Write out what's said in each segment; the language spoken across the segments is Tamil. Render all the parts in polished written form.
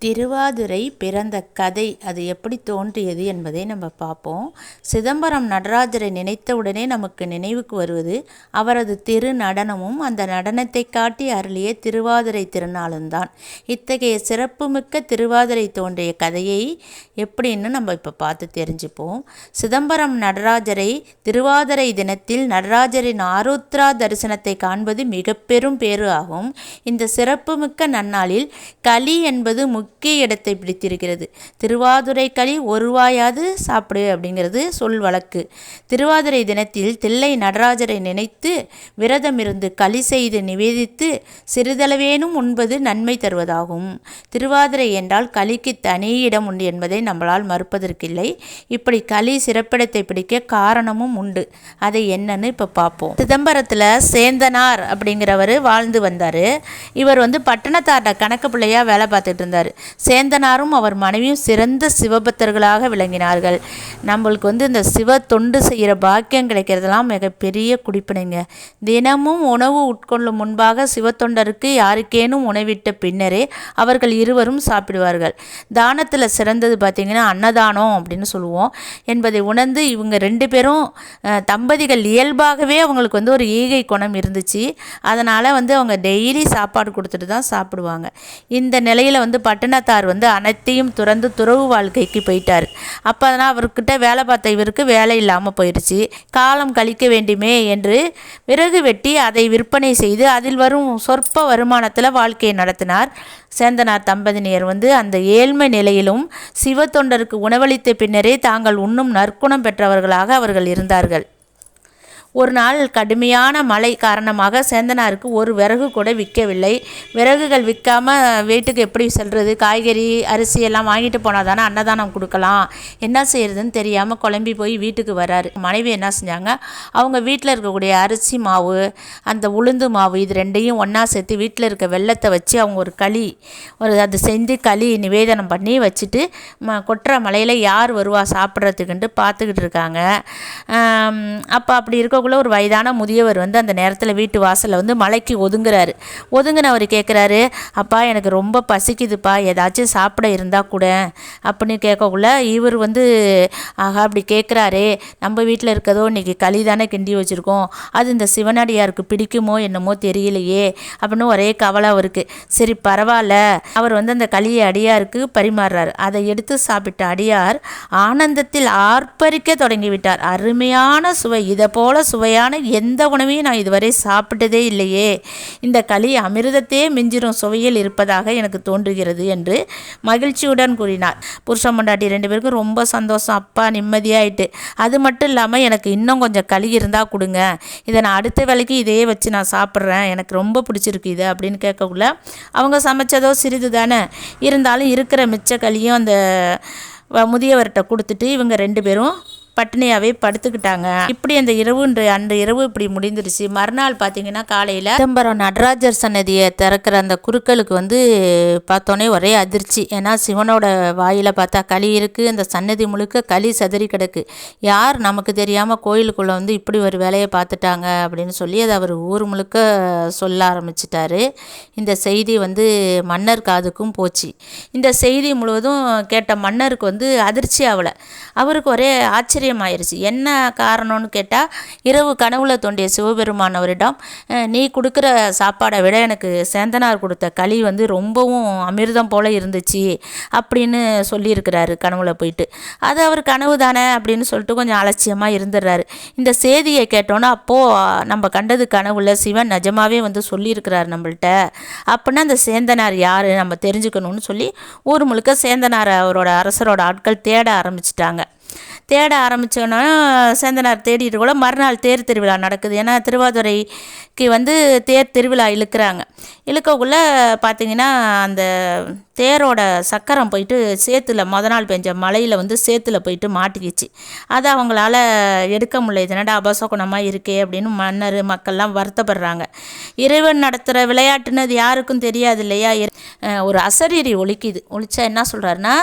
திருவாதிரை பிறந்த கதை அது எப்படி தோன்றியது என்பதை நம்ம பார்ப்போம். சிதம்பரம் நடராஜரை நினைத்தவுடனே நமக்கு நினைவுக்கு வருவது அவரது திரு நடனமும் அந்த நடனத்தை காட்டி அருளிய திருவாதிரை திருநாளும் தான். இத்தகைய சிறப்புமிக்க திருவாதிரை தோன்றிய கதையை எப்படின்னு நம்ம இப்போ பார்த்து தெரிஞ்சுப்போம். சிதம்பரம் நடராஜரை திருவாதிரை தினத்தில் நடராஜரின் ஆருத்ரா தரிசனத்தை காண்பது மிக பெரும் பேறு ஆகும். இந்த சிறப்புமிக்க நன்னாளில் களி என்பது முக்கிய இடத்தை பிடித்திருக்கிறது. திருவாதிரை களி ஒருவாயாது சாப்பிடு அப்படிங்கிறது சொல் வழக்கு. திருவாதிரை தினத்தில் தில்லை நடராஜரை நினைத்து விரதமிருந்து களி செய்து நிவேதித்து சிறிதளவேனும் உண்பது நன்மை தருவதாகும். திருவாதிரை என்றால் களிக்கு தனி இடம் உண்டு என்பதை நம்மளால் மறுப்பதற்கில்லை. இப்படி களி சிறப்பிடத்தை பிடிக்க காரணமும் உண்டு. அதை என்னன்னு இப்போ பார்ப்போம். சிதம்பரத்தில் சேந்தனார் அப்படிங்கிறவர் வாழ்ந்து வந்தார். இவர் பட்டணத்தார்ட கணக்கு பிள்ளையாக வேலை பார்த்துட்டு இருந்தார். சேந்தனாரும் அவர் மனைவியும் சிறந்த சிவபக்தர்களாக விளங்கினார்கள். நம்மளுக்கு இந்த சிவ தொண்டு செய்கிற பாக்கியம் கிடைக்கிறதெல்லாம் மிகப்பெரிய குடிப்பினைங்க. தினமும் உணவு உட்கொள்ளும் முன்பாக சிவத்தொண்டருக்கு யாருக்கேனும் உணவிட்ட பின்னரே அவர்கள் இருவரும் சாப்பிடுவார்கள். தானத்தில் சிறந்தது பார்த்திங்கன்னா அன்னதானம் அப்படின்னு சொல்லுவோம் என்பதை உணர்ந்து இவங்க ரெண்டு பேரும் தம்பதிகள் இயல்பாகவே அவங்களுக்கு ஒரு ஈகை குணம் இருந்துச்சு. அதனால் அவங்க டெய்லி சாப்பாடு கொடுத்துட்டு தான் சாப்பிடுவாங்க. இந்த நிலையில் பட்டணத்தார் அனைத்தையும் துறந்து துறவு வாழ்க்கைக்கு போயிட்டார். அப்போ அதனால் அவர்கிட்ட வேலை பார்த்த இவருக்கு வேலை இல்லாமல் போயிடுச்சு. காலம் கழிக்க வேண்டுமே என்று விறகு வெட்டி அதை விற்பனை செய்து அதில் வரும் சொற்ப வருமானத்தில் வாழ்க்கையை நடத்தினார். சேந்தனார் தம்பதியினர் அந்த ஏழ்மை நிலையிலும் சிவ தொண்டருக்கு உணவளித்த பின்னரே தாங்கள் உண்ணும் நற்குணம் பெற்றவர்களாக அவர்கள் இருந்தார்கள். ஒரு நாள் கடுமையான மழை காரணமாக சேந்தனாருக்கு ஒரு விறகு கூட விற்கவில்லை. விறகுகள் விற்காமல் வீட்டுக்கு எப்படி செல்வது? காய்கறி அரிசி எல்லாம் வாங்கிட்டு போனால் தானே அன்னதானம் கொடுக்கலாம். என்ன செய்யறதுன்னு தெரியாமல் குழம்பி போய் வீட்டுக்கு வராரு. மனைவி என்ன செஞ்சாங்க, அவங்க வீட்டில் இருக்கக்கூடிய அரிசி மாவு அந்த உளுந்து மாவு இது ரெண்டையும் ஒன்றா சேர்த்து வீட்டில் இருக்க வெள்ளத்தை வச்சு அவங்க ஒரு களி அது செஞ்சு களி நிவேதனம் பண்ணி வச்சுட்டு கொட்டுற மலையில் யார் வருவா சாப்பிட்றதுக்குன்ட்டு பார்த்துக்கிட்டு இருக்காங்க. அப்போ அப்படி இருக்க ஒரு வயதான முதியவர் அந்த நேரத்தில் வீட்டு வாசலில் மலைக்கு ஒதுங்குறாரு. ஒதுங்கினவர் கேட்குறாரு, அப்பா எனக்கு ரொம்ப பசிக்குதுப்பா, ஏதாச்சும் சாப்பிட இருந்தால் கூட அப்படின்னு கேட்கக்குள்ள இவர் ஆகா அப்படி கேட்குறாரே, நம்ம வீட்டில் இருக்கதோ இன்றைக்கி களி தானே கிண்டி வச்சுருக்கோம், அது இந்த சிவனடியாருக்கு பிடிக்குமோ என்னமோ தெரியலையே அப்படின்னு ஒரே கவலை அவருக்கு. சரி பரவாயில்ல, அவர் அந்த களியை அடியாருக்கு பரிமாறுறாரு. அதை எடுத்து சாப்பிட்ட அடியார் ஆனந்தத்தில் ஆர்ப்பரிக்க தொடங்கிவிட்டார். அருமையான சுவை, இதை போல சுவையான எந்த உணவையும் நான் இதுவரை சாப்பிட்டதே இல்லையே, இந்த களி அமிர்தத்தையே மிஞ்சிரும் சுவையில் இருப்பதாக எனக்கு தோன்றுகிறது என்று மகிழ்ச்சியுடன் கூறினார். புருஷன் பொண்டாட்டி ரெண்டு பேருக்கும் ரொம்ப சந்தோஷம். அப்பா நிம்மதியாயிட்டு. அது மட்டும் இல்லாமல் எனக்கு இன்னும் கொஞ்சம் களி இருந்தால் கொடுங்க, இதை நான் அடுத்த வேலைக்கு இதையே வச்சு நான் சாப்பிட்றேன், எனக்கு ரொம்ப பிடிச்சிருக்கு இது அப்படின்னு கேட்கக்குள்ள அவங்க சமைச்சதோ சிறிது தானே இருந்தாலும் இருக்கிற மிச்ச களியும் அந்த முதியவர்கிட்ட கொடுத்துட்டு இவங்க ரெண்டு பேரும் பட்டினியாகவே படுத்துக்கிட்டாங்க. இப்படி அந்த அன்று இரவு இப்படி முடிந்துருச்சு. மறுநாள் பார்த்தீங்கன்னா காலையில் சிதம்பரம் நடராஜர் சன்னதியை திறக்கிற அந்த குருக்களுக்கு பார்த்தோன்னே ஒரே அதிர்ச்சி. ஏன்னா சிவனோட வாயில் பார்த்தா களி இருக்குது, அந்த சன்னதி முழுக்க களி சதறி கிடக்கு. யார் நமக்கு தெரியாமல் கோயிலுக்குள்ளே இப்படி ஒரு வேலையை பார்த்துட்டாங்க அப்படின்னு சொல்லி அதை அவர் ஊர் முழுக்க சொல்ல ஆரம்பிச்சிட்டாரு. இந்த செய்தி மன்னர் காதுக்கும் போச்சு. இந்த செய்தி முழுவதும் கேட்ட மன்னருக்கு அதிர்ச்சி ஆகலை. அவருக்கு ஒரே ஆச்சரியம் ஆயிடுச்சு. என்ன காரணம்னு கேட்டால், இரவு கனவுல தோண்டிய சிவபெருமான் அவரிடம், நீ கொடுக்குற சாப்பாடை விட எனக்கு சேந்தனார் கொடுத்த களி ரொம்பவும் அமிர்தம் போல இருந்துச்சு அப்படின்னு சொல்லியிருக்கிறாரு கனவுல போயிட்டு. அது அவர் கனவு தானே அப்படின்னு சொல்லிட்டு கொஞ்சம் அலட்சியமாக இருந்துடுறாரு. இந்த செய்தியை கேட்டோன்னா அப்போது நம்ம கண்டது கனவுல சிவன் நிஜமாவே சொல்லியிருக்கிறார் நம்மள்கிட்ட அப்படின்னா அந்த சேந்தனார் யார் நம்ம தெரிஞ்சுக்கணும்னு சொல்லி ஊர் முழுக்க சேந்தனார் அவரோட அரசரோட ஆட்கள் தேட ஆரம்பிச்சிட்டாங்க. தேட ஆரம்பித்தோன்னா சேந்தனார் தேடிட்டு கூட மறுநாள் தேர் திருவிழா நடக்குது. ஏன்னா திருவாதுரைக்கு தேர் திருவிழா இழுக்கிறாங்க. இழுக்கக்குள்ளே பார்த்திங்கன்னா அந்த தேரோட சக்கரம் போயிட்டு சேத்துல நாள் பெஞ்ச மழையில் சேத்துல போயிட்டு மாட்டிக்கிச்சு. அதை அவங்களால எடுக்க முடியல. இதனடா அபசகுணமாக இருக்கே அப்படின்னு மன்னர் மக்கள்லாம் வருத்தப்படுறாங்க. இறைவன் நடத்துகிற விளையாட்டுன்னு அது யாருக்கும் தெரியாது இல்லையா. ஒரு அசரீரி ஒலிக்குது. ஒலிச்சா என்ன சொல்கிறாருன்னா,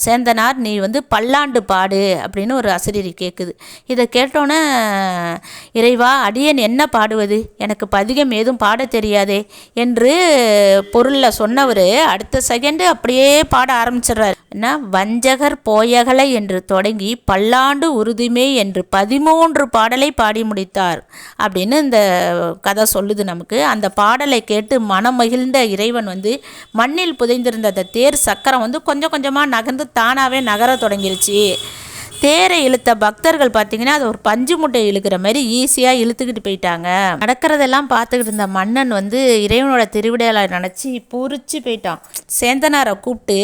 சேந்தனார் நீ பல்லாண்டு பாடு பாடு அப்படின்னு ஒரு அசரீரி கேட்குது. இதை கேட்டோன்னே, இறைவா, அடியேன் என்ன பாடுவது, எனக்கு பதிகம் ஏதும் பாட தெரியாதே என்று பொருளில் சொன்னவர் அடுத்த செகண்டு அப்படியே பாட ஆரம்பிச்சிடுறாரு. என்ன, வஞ்சகர் போயகலை என்று தொடங்கி பல்லாண்டு உறுதிமே என்று 13 பாடலை பாடி முடித்தார் அப்படின்னு இந்த கதை சொல்லுது நமக்கு. அந்த பாடலை கேட்டு மனம் மகிழ்ந்த இறைவன் மண்ணில் புதைந்திருந்த அந்த தேர் சக்கரம் கொஞ்சம் கொஞ்சமாக நகர்ந்து தானாகவே நகர தொடங்கிருச்சு. தேரை இழுத்த பக்தர்கள் பார்த்தீங்கன்னா அது ஒரு பஞ்சு முட்டை இழுக்கிற மாதிரி ஈஸியாக இழுத்துக்கிட்டு போயிட்டாங்க. நடக்கிறதெல்லாம் பார்த்துக்கிட்டு இருந்த மன்னன் இறைவனோட திருவிடையாளை நினச்சி பூரிச்சு போயிட்டான். சேந்தனாரை கூப்பிட்டு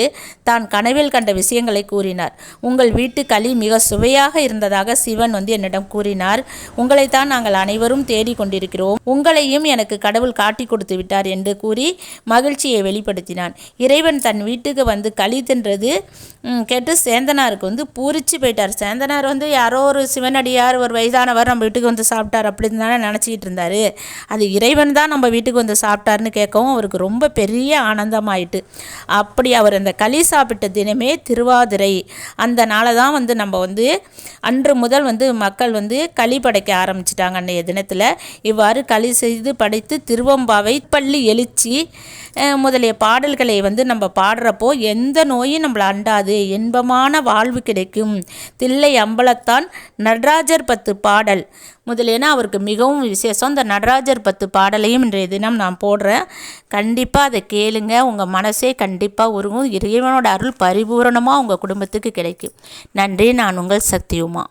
தான் கனவில் கண்ட விஷயங்களை கூறினார். உங்கள் வீட்டு களி மிக சுவையாக இருந்ததாக சிவன் என்னிடம் கூறினார். உங்களைத்தான் நாங்கள் அனைவரும் தேடிக்கொண்டிருக்கிறோம். உங்களையும் எனக்கு கடவுள் காட்டி கொடுத்து விட்டார் என்று கூறி மகிழ்ச்சியை வெளிப்படுத்தினான். இறைவன் தன் வீட்டுக்கு களி தின்றது கேட்டு சேந்தனாருக்கு பூரிச்சு போயிட்டார். சேந்தனார் யாரோ ஒரு சிவனடியார், ஒரு வயதானவர் நம்ம வீட்டுக்கு சாப்பிட்டார் அப்படின்னு தானே நினச்சிக்கிட்டு இருந்தார். அது இறைவன் தான் நம்ம வீட்டுக்கு சாப்பிட்டாருன்னு கேட்கவும் அவருக்கு ரொம்ப பெரிய ஆனந்தமாயிட்டு. அப்படி அவர் அந்த களி சாப்பிட்ட தினமே திருவாதிரை. அந்த நாளை தான் நம்ம அன்று முதல் மக்கள் களி படைக்க ஆரம்பிச்சிட்டாங்க. அன்றைய தினத்தில் இவ்வாறு களி செய்து படைத்து திருவம்பாவை, பள்ளி எழுச்சி முதலிய பாடல்களை நம்ம பாடுறப்போ எந்த நோயும் நம்மளை அண்டாது, இன்பமான வாழ்வு கிடைக்கும். தில்லை அம்பலத்தான் நடராஜர் 10 பாடல் முதலியன அவருக்கு மிகவும் விசேஷம். இந்த நடராஜர் 10 பாடலையும் இன்றைய தினம் நான் போடுறேன். கண்டிப்பாக அதை கேளுங்க. உங்கள் மனசே கண்டிப்பாக உருகும். இறைவனோட அருள் பரிபூரணமாக உங்கள் குடும்பத்துக்கு கிடைக்கும். நன்றி. நான் உங்கள் சக்தி உமா.